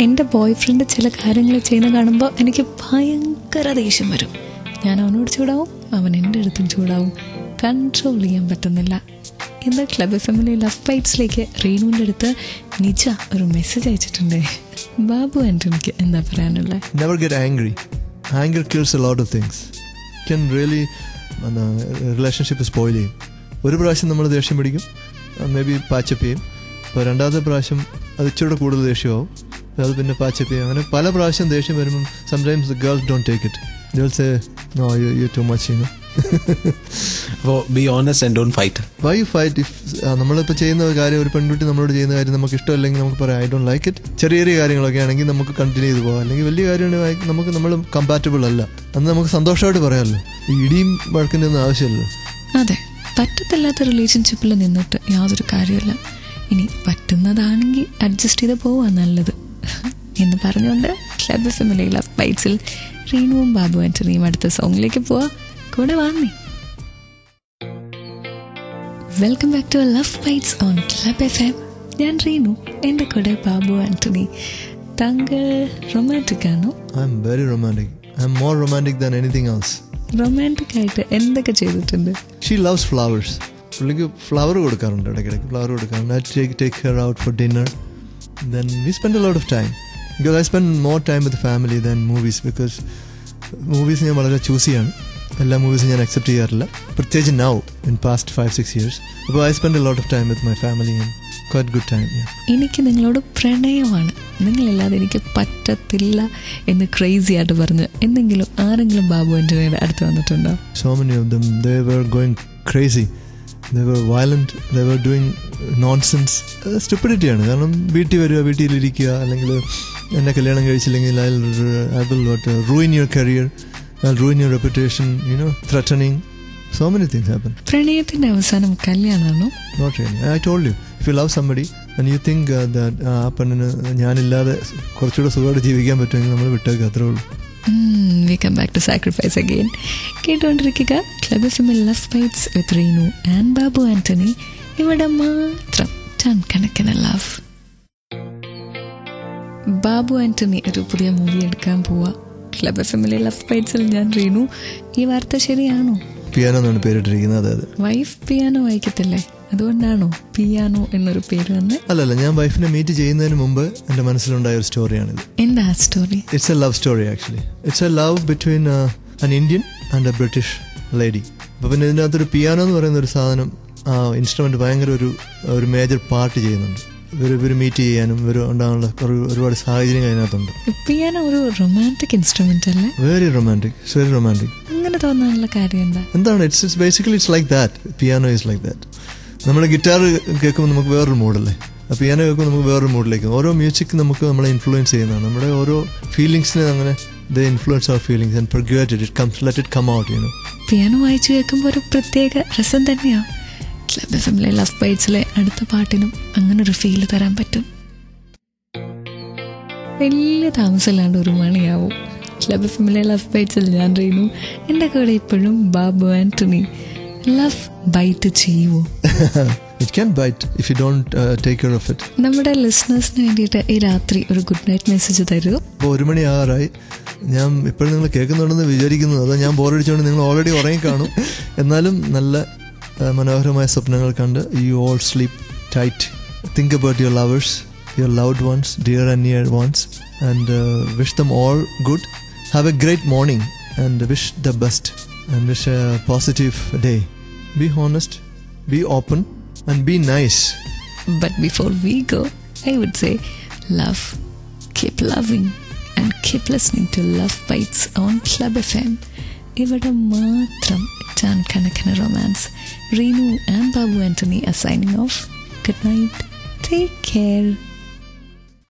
എൻ്റെ boy friend ചില കാര്യങ്ങൾ ചെയ്യുന്ന കാണുമ്പോൾ എനിക്ക് ഭയങ്കര ദേഷ്യം വരും. ഞാൻ അവനോട് ചൂടാവും, അവൻ എൻ്റെ അടുത്തും ചൂടാവും. കൺട്രോൾ ചെയ്യാൻ പറ്റുന്നില്ല. ഇന്ന് ക്ലബ് ഫാമിലി ലവ് ബൈറ്റ്സിലേക്ക് റീനുവിൻ്റെ അടുത്ത് നിജ ഒരു മെസ്സേജ് അയച്ചിട്ടുണ്ട്. ബാബു ആൻ്റണിക്ക് എന്താ പറയാനുള്ളത്? Never get angry. Anger kills a lot of things. Can really relationship spoil ചെയ്യും. ഒരു പ്രാവശ്യം നമ്മൾ ദേഷ്യം പിടിക്കും, മേ ബി പാച്ചപ്പ് ചെയ്യും. അപ്പോൾ രണ്ടാമത്തെ പ്രാവശ്യം അത് ഇച്ചിരി കൂടുതൽ ദേഷ്യമാവും, അത് പിന്നെ പാച്ചപ്പ് ചെയ്യും. അങ്ങനെ പല പ്രാവശ്യം ദേഷ്യം വരുമ്പം sometimes the girls don't take it. They will say, no, you're too much, you know. അപ്പോൾ be honest and don't fight. Why you fight? If നമ്മളിപ്പോൾ ചെയ്യുന്ന കാര്യം, ഒരു പെൺകുട്ടി നമ്മളോട് ചെയ്യുന്ന കാര്യം നമുക്ക് ഇഷ്ടമല്ലെങ്കിൽ നമുക്ക് പറയാം ഐ ഡോണ്ട് ലൈക്ക് ഇറ്റ്. ചെറിയ ചെറിയ കാര്യങ്ങളൊക്കെ ആണെങ്കിൽ നമുക്ക് കണ്ടിന്യൂ ചെയ്ത് പോകാം. അല്ലെങ്കിൽ വലിയ കാര്യമാണെങ്കിൽ നമ്മൾ കമ്പാറ്റബിൾ അല്ല, അന്ന് നമുക്ക് സന്തോഷമായിട്ട് പറയാമല്ലോ. ഈ ഇടിയും വഴക്കിൻ്റെ ഒന്നും ആവശ്യമില്ലല്ലോ. അതെ, പറ്റത്തില്ലാത്ത റിലേഷൻഷിപ്പിൽ നിന്നിട്ട് യാതൊരു കാര്യമില്ല. ഇനി പറ്റുന്നതാണെങ്കിൽ അഡ്ജസ്റ്റ് ചെയ്ത് പോവാ നല്ലത് എന്ന് പറഞ്ഞുകൊണ്ട് ക്ലബ് ഫാമിലി ലവ് ബൈറ്റ്സിൽ റീനുവും ബാബു ആൻ്റണിയും അടുത്ത സോങ്ങിലേക്ക് പോവാ. കൂടെ വാങ്ങി. Welcome back to love bites on club FM. ഞാൻ റീനു, എൻ്റെ കൂടെ ബാബു ആൻ്റണി. താങ്കൾ റൊമാൻറ്റിക് ആണോ? I am very romantic. I am more romantic than anything else. Romantic ആയിട്ട് എന്തൊക്കെ ചെയ്തിട്ടുണ്ട്? She loves flowers. പുള്ളിക്ക് ഫ്ലവർ കൊടുക്കാറുണ്ട്, ഇടയ്ക്കിടയ്ക്ക് ഫ്ലവർ കൊടുക്കാറുണ്ട്. I take her out for dinner. Then we spend a lot of time. Because I spend more time with the family than movies. Because movies ഞാൻ വളരെ choose ചെയ്യാണ്. എല്ലാ മൂവീസും ഞാൻ accept ചെയ്യാറില്ല, പ്രത്യേകിച്ച് now in past 5-6 years. അപ്പോൾ I spend a lot of time with my family and quite good time. എനിക്ക് നിങ്ങളോട് പ്രണയമാണ്, നിങ്ങളില്ലാതെ എനിക്ക് പറ്റത്തില്ല എന്ന് ക്രേസി ആയിട്ട് പറഞ്ഞ് എന്തെങ്കിലും ആരെങ്കിലും ബാബു ആൻ്റണിയുടെ അടുത്ത് വന്നിട്ടുണ്ടോ? So many of them, they were going crazy. They were violent. They were doing nonsense. Stupidity ആണ്. കാരണം വീട്ടിൽ വരിക, വീട്ടിലിരിക്കുക, അല്ലെങ്കിൽ എന്നെ കല്യാണം കഴിച്ചില്ലെങ്കിൽ I will ruin your career, I'll ruin your reputation, you know, threatening. So many things happen. പ്രണയത്തിന്റെ അവസാനം കല്യാണമാണോ? Not really. I told you, if you love somebody and you think that ആ പെണ്ണിന് ഞാനില്ലാതെ കുറച്ചുകൂടെ സുഖമായിട്ട് ജീവിക്കാൻ പറ്റുമെങ്കിൽ നമ്മൾ വിട്ടേക്ക്, അത്രേ ഉള്ളൂ. We come back to sacrifice again. കേട്ടുകൊണ്ടിരിക്കുക club family love bites with Reenu and Babu Antony. ഇവിടെ മാത്രം ടൺ കണക്കിന് ലവ്. ബാബു ആൻ്റണി ഒരു പുതിയ മൂവി എടുക്കാൻ പോവാ. ക്ലബ് ഫാമിലി ലവ് ബൈറ്റ്സിൽ ഞാൻ റീനു. ഈ വാർത്ത ശരിയാണോ? പിയാനോ എന്നാണ് പേരിട്ടിരിക്കുന്നത്. അതായത് വൈഫ് പിയാനോ വായിക്കത്തില്ലേ, അതുകൊണ്ടാണോ പിയാനോ എന്നൊരു പേര് വന്ന്? അല്ലല്ല, ഞാൻ വൈഫിനെ മീറ്റ് ചെയ്യുന്നതിന് മുമ്പ് എൻ്റെ മനസ്സിലുണ്ടായ ഒരു സ്റ്റോറിയാണിത്. എന്താ story? It's a love story actually. It's a love between an Indian and a British lady. അപ്പോൾ പിന്നെ ഇതിനകത്തൊരു പിയാനോ എന്ന് പറയുന്ന ഒരു സാധനം, ഇൻസ്ട്രുമെന്റ് ഭയങ്കര ഒരു മേജർ പാർട്ട് ചെയ്യുന്നുണ്ട്. ഇവർ മീറ്റ് ചെയ്യാനും ഇവർ ഉണ്ടാകാനുള്ള ഒരുപാട് സാഹചര്യങ്ങൾ അതിനകത്തുണ്ട്. പിയാനോ ഒരു റൊമാൻറ്റിക് ഇൻസ്ട്രുമെന്റ് അല്ലേ? Very romantic, very romantic. അങ്ങനെ തോന്നാനുള്ള കാര്യം എന്താണ്? It's basically it's like that. Piano is like that. നമ്മൾ ഗിറ്റാർ കേൾക്കുമ്പോൾ നമുക്ക് വേറൊരു മൂഡല്ലേ, ആ പിയാനോ കേൾക്കുമ്പോൾ നമുക്ക് വേറൊരു മൂഡിലേക്ക്. ഓരോ മ്യൂസിക് നമുക്ക് നമ്മളെ ഇൻഫ്ലുവൻസ് ചെയ്യുന്നതാണ്. നമ്മുടെ ഓരോ ഫീലിങ്സിനെ അങ്ങനെ they influence our feelings and permeate it. Let it come out, you know. Piano വായിച്ചു കേൾക്കുമ്പോൾ ഒരു പ്രത്യേക രസം തന്നെയാണ്. ക്ലബ് ഫാമിലി ലവ് ബൈറ്റ്സിലെ അടുത്ത പാട്ടിനും അങ്ങനെ ഒരു ഫീല് തരാൻ പറ്റും. വലിയ താമസമില്ലാണ്ട് 1 മണിയാവും. ക്ലബ് ഫാമിലി ലവ് ബൈറ്റ്സിൽ ഞാൻ റീനു, എൻ്റെ കൂടെ ഇപ്പോഴും ബാബു ആൻ്റണി. ലവ് ബൈറ്റ് ചെയ്യുമോ? It can bite if you don't take care of it. നമ്മുടെ ലിസണേഴ്സിന് വേണ്ടിയിട്ട് ഈ രാത്രി ഒരു ഗുഡ് നൈറ്റ് മെസ്സേജ് തരൂ. ഇപ്പോൾ 1 മണി ആകാറായി. ഞാൻ ഇപ്പോഴും നിങ്ങൾ കേൾക്കുന്നുണ്ടെന്ന് വിചാരിക്കുന്നു. അതോ ഞാൻ ബോറടിച്ചുകൊണ്ട് നിങ്ങൾ ഓൾറെഡി ഉറങ്ങിക്കാണും. എന്നാലും നല്ല മനോഹരമായ സ്വപ്നങ്ങൾ കണ്ട് you all sleep tight. Think about your lovers, your loved ones, dear and near ones, and wish them all good. Have a great morning and wish the best and wish a positive day. Be honest, be open and be nice. But before we go, I would say love, keep loving and keep listening to Love Bites on Club FM. ഇവിടെ മാത്രം ton കണക്കിന് romance. Reenu and Babu Antony are signing off. Good night. Take care.